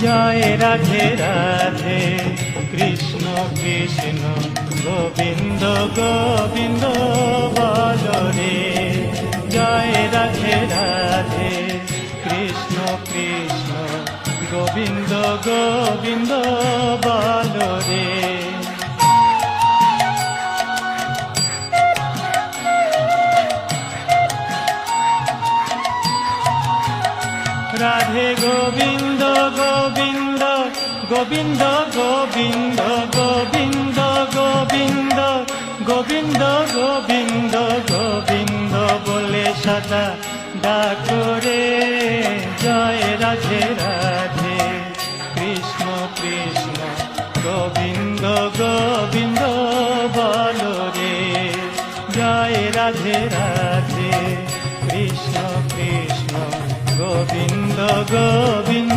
জয় রাধে রাধে কৃষ্ণ কৃষ্ণ গোবিন্দ গোবিন্দ বল রে। জয় রাধে রাধে কৃষ্ণ কৃষ্ণ গোবিন্দ গোবিন্দ বল রে। রাধে গোবিন্দ গোবিন্দ গোবিন্দ গোবিন্দ গোবিন্দ গোবিন্দ গোবিন্দ গোবিন্দ গোবিন্দ বলে সদা ডাকো রে। জয় রাধে রাধে কৃষ্ণ কৃষ্ণ গোবিন্দ গোবিন্দ বল রে। জয় রাধে রাধে কৃষ্ণ কৃষ্ণ গোবিন্দ গোবিন্দ।